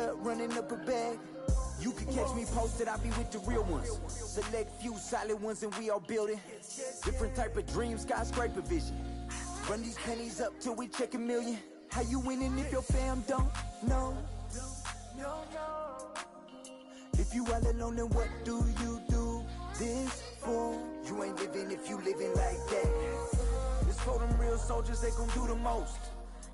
cut, running up a bag. You can catch me posted, I be with the real ones. Select few solid ones and we all building. Different type of dream, skyscraper vision. Run these pennies up till we check a million. How you winning if your fam don't know? If you all alone, then what do you do this for? You ain't living if you living like that. It's for them real soldiers, they gon' do the most.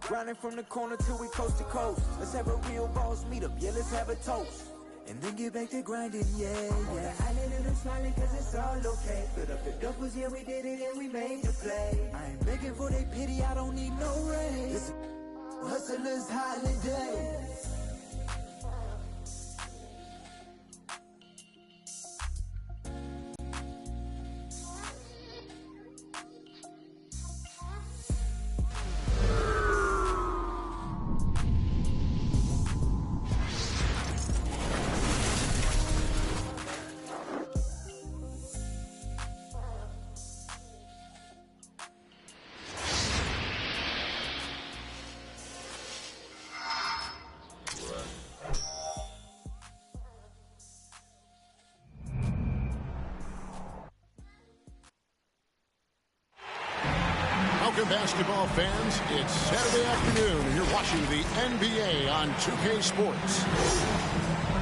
Grinding from the corner till we coast to coast. Let's have a real boss meet up, yeah, let's have a toast. And then get back to grinding, yeah. On the island and I'm smiling cause it's all okay. Put up the doubles, yeah, we did it and we made the play. I ain't begging for they pity, I don't need no raise. Hustlers holiday. Welcome, basketball fans. It's Saturday afternoon, and you're watching the NBA on 2K Sports.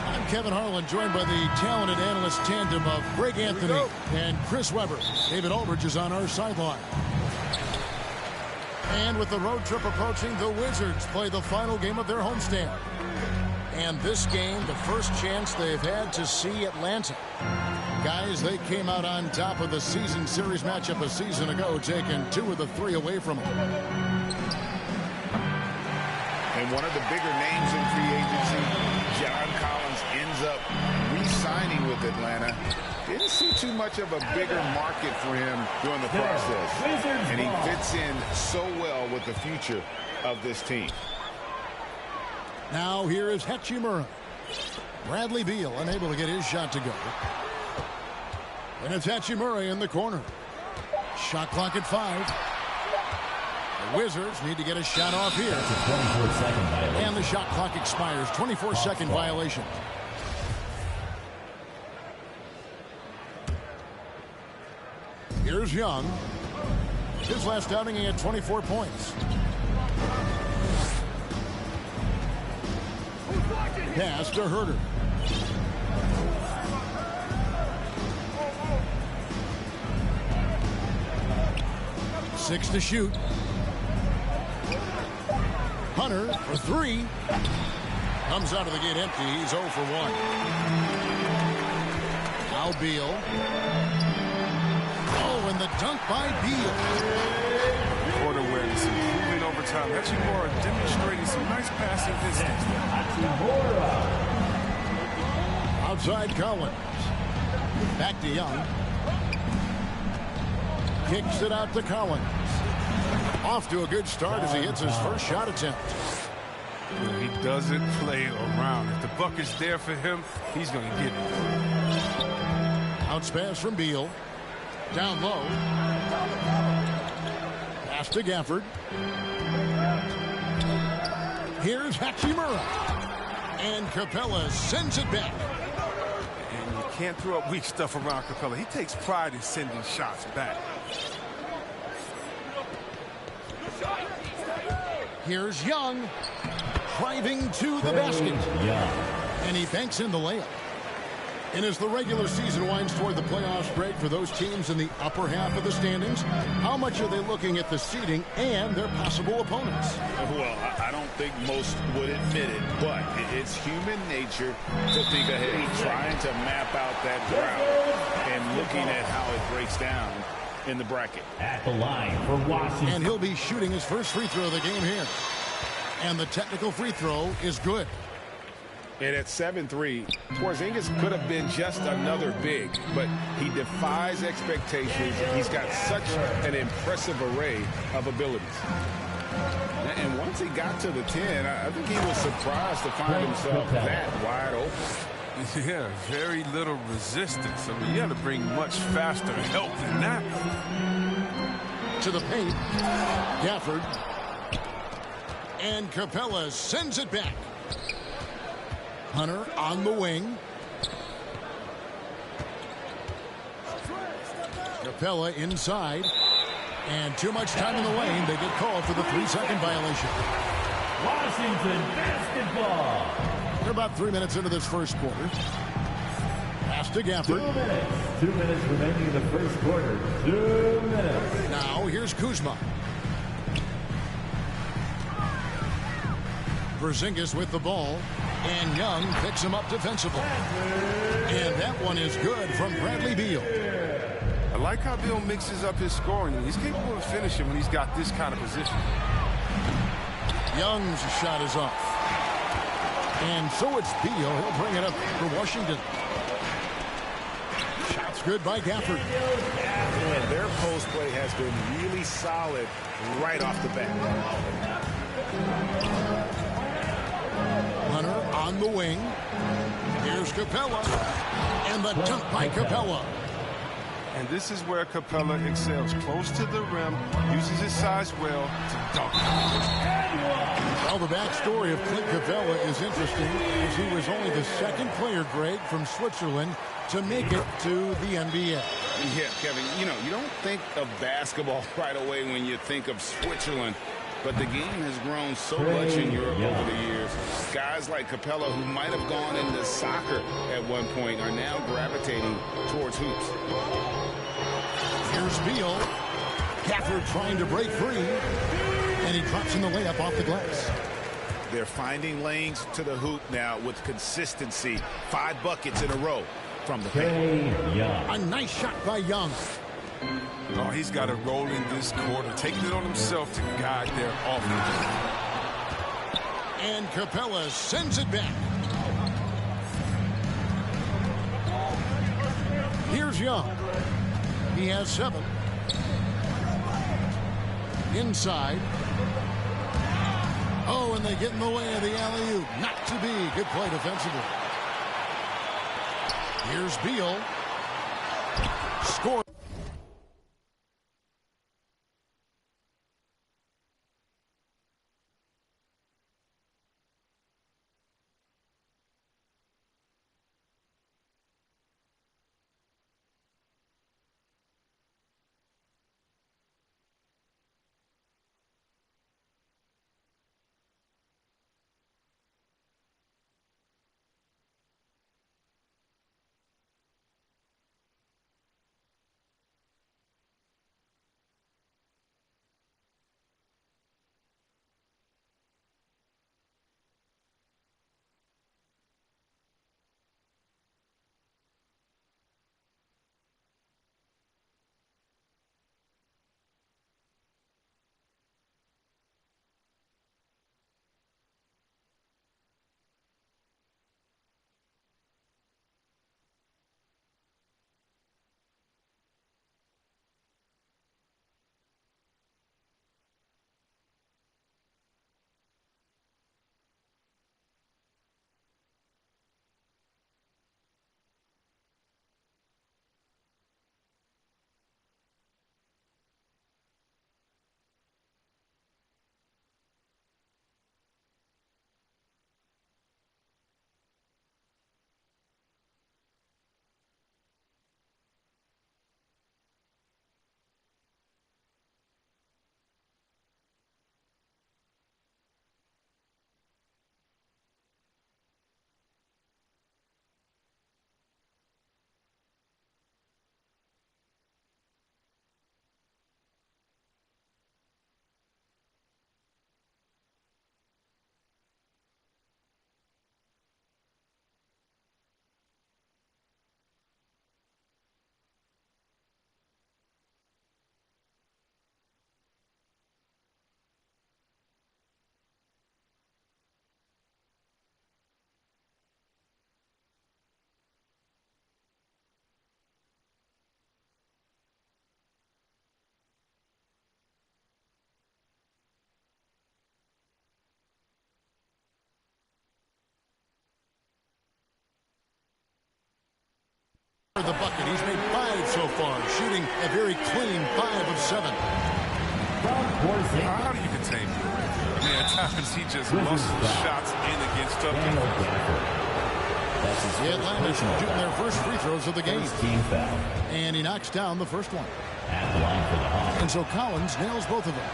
I'm Kevin Harlan, joined by the talented analyst tandem of Greg Anthony and Chris Webber. David Aldridge is on our sideline. And with the road trip approaching, the Wizards play the final game of their homestand. And this game, the first chance they've had to see Atlanta. Guys, they came out on top of the season series matchup a season ago, taking 2 of the 3 away from them. And one of the bigger names in free agency, John Collins, ends up re-signing with Atlanta. Didn't see too much of a bigger market for him during the process. And he fits in so well with the future of this team. Now here is Hachimura. Bradley Beal unable to get his shot to go. And it's Hachimura in the corner. Shot clock at 5. The Wizards need to get a shot off here. And the shot clock expires. 24-second violation. Here's Young. His last outing, he had 24 points. Pass to Herter. 6 to shoot. Hunter for 3. Comes out of the gate empty. He's 0 for 1. Now Beal. Oh, and the dunk by Beal. Court awareness improving over time. Hachimura demonstrating some nice passing distance. Outside Collins. Back to Young. Kicks it out to Collins. Off to a good start as he hits his first shot attempt. He doesn't play around. If the bucket's there for him, he's going to get it. Bounce pass from Beal. Down low. Pass to Gafford. Here's Hachimura. And Capella sends it back. And you can't throw up weak stuff around Capella. He takes pride in sending shots back. Here's Young. Driving to the basket. And he banks in the layup. And as the regular season winds toward the playoffs break for those teams in the upper half of the standings, how much are they looking at the seeding and their possible opponents? Well, I don't think most would admit it, but it's human nature to think ahead, trying to map out that route and looking at how it breaks down in the bracket. At the line for Washington. And he'll be shooting his first free throw of the game here. And the technical free throw is good. And at 7-3, Porzingis could have been just another big, but he defies expectations. He's got such an impressive array of abilities. And once he got to the 10, I think he was surprised to find himself that wide open. Yeah, very little resistance. I mean, you got to bring much faster help than that. To the paint. Gafford. And Capella sends it back. Hunter on the wing. Capella inside. And too much time in the lane. They get called for the 3-second violation. Washington basketball. They're about 3 minutes into this first quarter. Pass to Gafford. 2 minutes. 2 minutes remaining in the first quarter. 2 minutes. Now here's Kuzma. Porzingis with the ball. And Young picks him up defensively. And that one is good from Bradley Beal. I like how Beal mixes up his scoring. He's capable of finishing when he's got this kind of position. Young's shot is off. And so it's Beal. He'll bring it up for Washington. Shot's good by Gafford. And their post play has been really solid right off the bat. Hunter on the wing. Here's Capella. And the dunk by Capella. And this is where Capella excels. Close to the rim, uses his size well to dunk. Well, the backstory of Clint Capella is interesting, as he was only the second player, Greg, from Switzerland to make it to the NBA. Yeah, Kevin, you don't think of basketball right away when you think of Switzerland. But the game has grown so much in Europe over the years. Guys like Capella, who might have gone into soccer at one point, are now gravitating towards hoops. Here's Beal. Gafford trying to break free. And he drops in the layup off the glass. They're finding lanes to the hoop now with consistency. 5 buckets in a row from the paint. A nice shot by Young. Oh, he's got it rolling this quarter, taking it on himself to guide their offense. And Capella sends it back. Here's Young. He has 7. Inside. Oh, and they get in the way of the alley-oop. Not to be. Good play defensively. Here's Beal. Score. The bucket. He's made 5 so far, shooting a very clean 5 of 7. How do you contain him? I mean, at times he just muscles shots in against tough defense. The Atlantic shooting their first free throws of the game. Team foul. And he knocks down the first one. At the line for the Hawks. And so Collins nails both of them.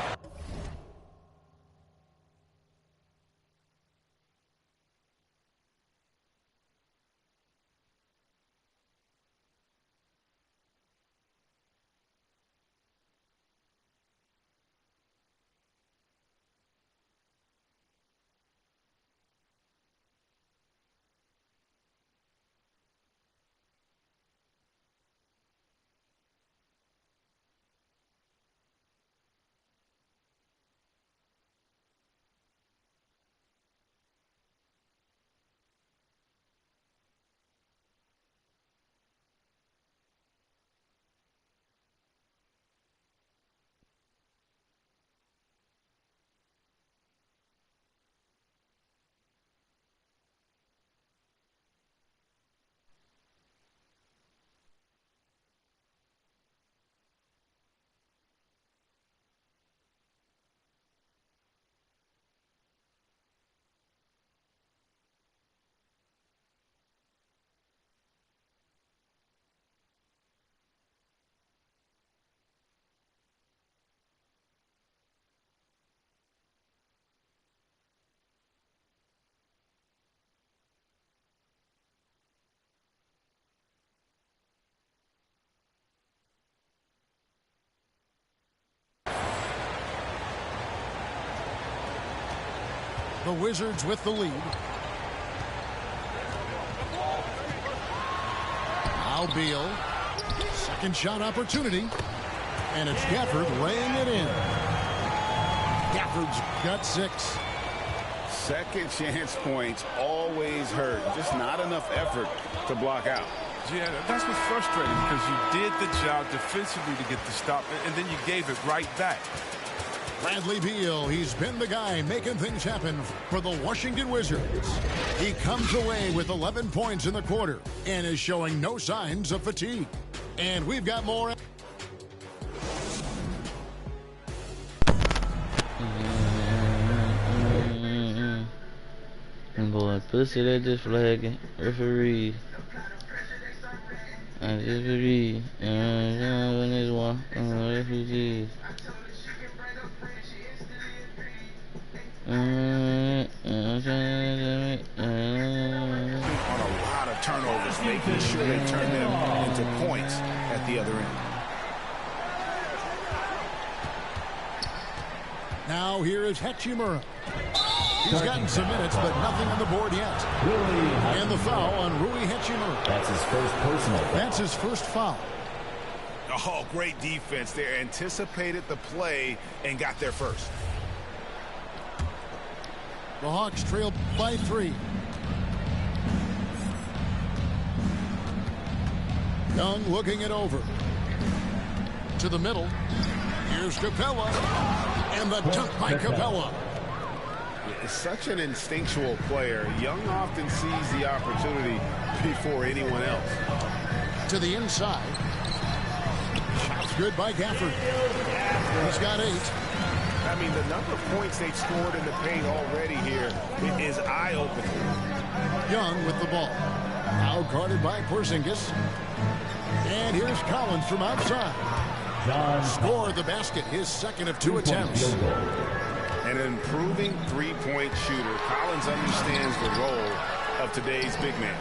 The Wizards with the lead. Now Beal. Second shot opportunity. And it's Gafford laying it in. Gafford's got 6. Second chance points always hurt. Just not enough effort to block out. Yeah, that's what's frustrating because you did the job defensively to get the stop, and then you gave it right back. Bradley Beal, he's been the guy making things happen for the Washington Wizards. He comes away with 11 points in the quarter and is showing no signs of fatigue. And we've got more. Boy, pussy, they just flagging. Referee. And referee. And this one. Refugees. On a lot of turnovers, making sure they turn them into points at the other end. Now here is Hachimura. He's gotten some minutes, but nothing on the board yet. And the foul on Rui Hachimura. That's his first personal. That's his first foul. Oh, great defense there. Anticipated the play and got there first. The Hawks trail by 3. Young looking it over. To the middle. Here's Capella. And the dunk by Capella. Is such an instinctual player. Young often sees the opportunity before anyone else. To the inside. Shots good by Gafford. He's got 8. I mean, the number of points they've scored in the paint already here is eye-opening. Young with the ball. Now guarded by Porzingis. And here's Collins from outside. Scored the basket, his second of 2 attempts. An improving three-point shooter. Collins understands the role of today's big man.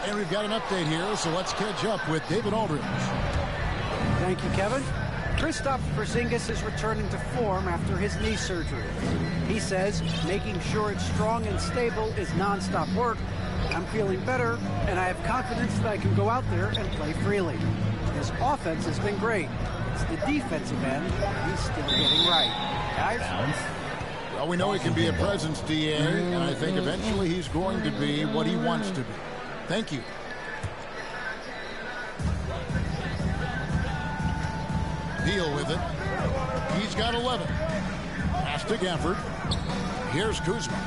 And we've got an update here, so let's catch up with David Aldridge. Thank you, Kevin. Kristaps Porzingis is returning to form after his knee surgery. He says making sure it's strong and stable is nonstop work. I'm feeling better, and I have confidence that I can go out there and play freely. His offense has been great. It's the defensive end he's still getting right. Guys? Well, we know he can be a presence, DA, and I think eventually he's going to be what he wants to be. Thank you. Beal with it. He's got 11. Pass to Gafford. Here's Kuzma.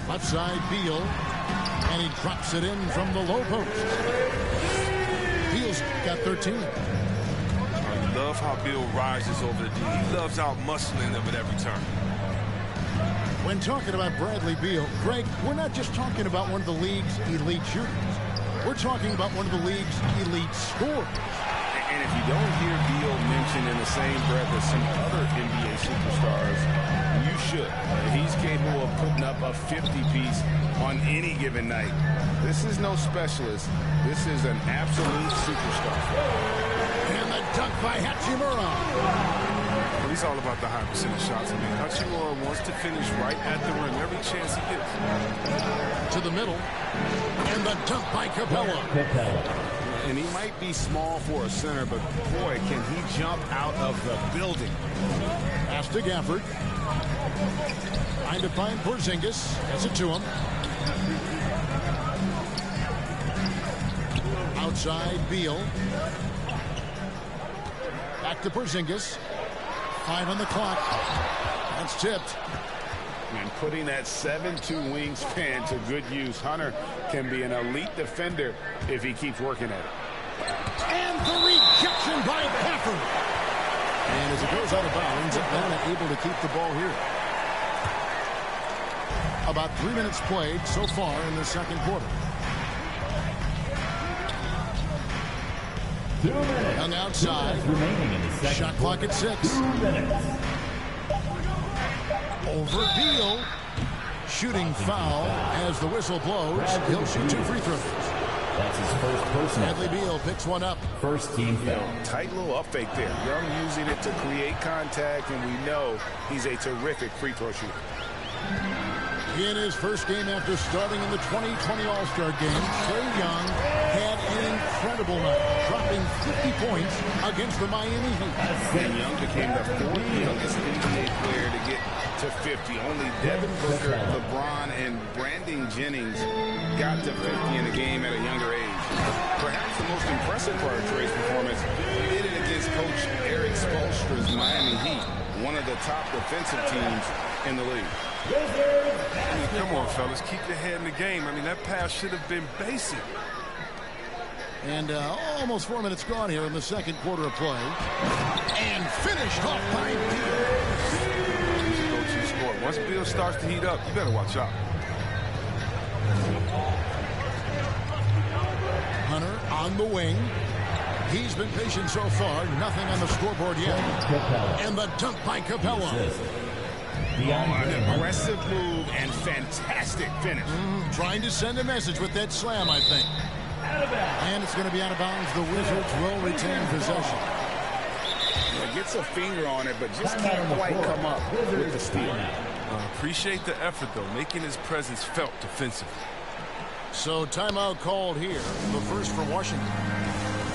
Left side, Beal. And he drops it in from the low post. Beal's got 13. I love how Beal rises over the D. He loves out-muscling them at every turn. When talking about Bradley Beal, Greg, we're not just talking about one of the league's elite shooters. We're talking about one of the league's elite scorers. And if you don't hear Beal mentioned in the same breath as some other NBA superstars, you should. He's capable of putting up a 50-piece on any given night. This is no specialist. This is an absolute superstar. And the dunk by Hachimura. Well, he's all about the high percentage shots. I mean, Hachimura wants to finish right at the rim every chance he gets. To the middle. And the dunk by Capella. And he might be small for a center, but boy, can he jump out of the building. Pass to Gafford. Trying to find Porzingis. Gets it to him. Outside, Beal. Back to Porzingis. 5 on the clock. That's tipped. And putting that 7'2" wingspan to good use, Hunter can be an elite defender if he keeps working at it. And the rejection by Gafford. And as it goes out of bounds, Atlanta able to keep the ball here. About 3 minutes played so far in the second quarter. 2 minutes. Young outside. Remaining in the second Shot clock at 6. 2 minutes. Over Beal. Shooting foul as the whistle blows. He'll shoot 2 free throws. That's his first personal. Bradley Beal picks one up. First team foul. Tight little up fake there. Young using it to create contact, and we know he's a terrific free throw shooter. In his first game after starting in the 2020 All-Star Game, Trae Young had an incredible night, dropping 50 points against the Miami Heat. And Young became the 4th youngest NBA player to get to 50. Only Devin Booker, LeBron, and Brandon Jennings got to 50 in a game at a younger age. Perhaps the most impressive part of Trae's performance, he did it against Coach Eric Spoelstra's Miami Heat, one of the top defensive teams in the league. I mean, come on, fellas. Keep your head in the game. I mean, that pass should have been basic. And almost 4 minutes gone here in the second quarter of play. And finished off by Beal. He's a go-to scorer. Once Beal starts to heat up, you better watch out. Hunter on the wing. He's been patient so far. Nothing on the scoreboard yet. And the dunk by Capella. An aggressive move and fantastic finish. Trying to send a message with that slam, I think. And it's going to be out of bounds. The Wizards will retain possession. He gets a finger on it, but just can't quite come up with the steal. Appreciate the effort, though, making his presence felt defensively. So timeout called here. The first for Washington.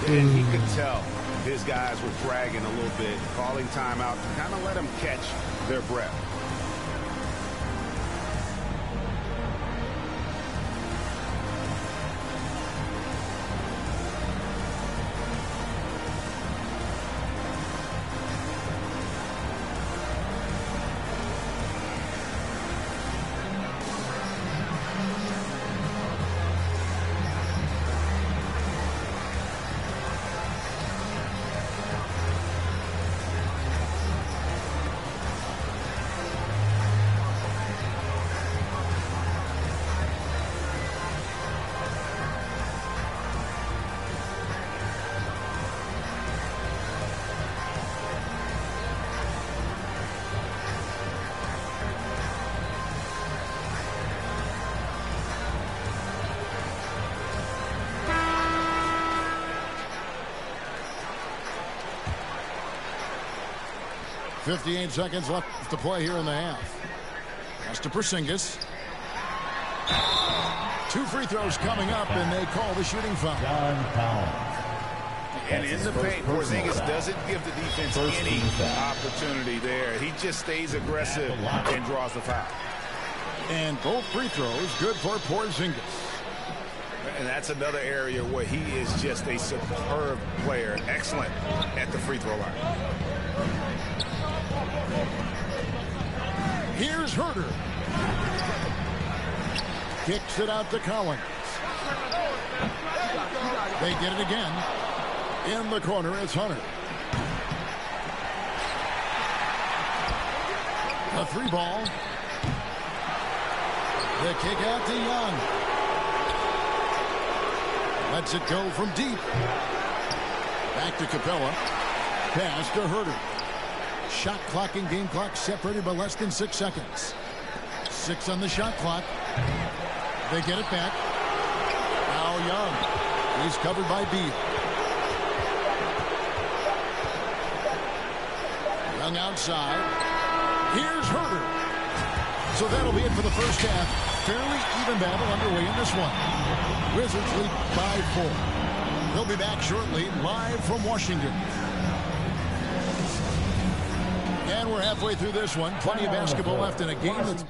And he could tell his guys were dragging a little bit, calling timeout to kind of let them catch their breath. .58 seconds left to play here in the half. Pass to Porzingis. 2 free throws coming up, and they call the shooting foul. And in the paint, Porzingis doesn't give the defense any opportunity there. He just stays aggressive and draws the foul. And both free throws good for Porzingis. And that's another area where he is just a superb player. Excellent at the free throw line. Here's Herter. Kicks it out to Collins. They get it again. In the corner, it's Hunter. The 3 ball. The kick out to Young. Lets it go from deep. Back to Capella. Pass to Herter. Shot clock and game clock separated by less than 6 seconds. 6 on the shot clock. They get it back. Now Young. He's covered by Beal. Young outside. Here's Herter. So that'll be it for the first half. Fairly even battle underway in this one. Wizards lead by 4. We'll be back shortly, live from Washington. And we're halfway through this one. Plenty of basketball left in a game that's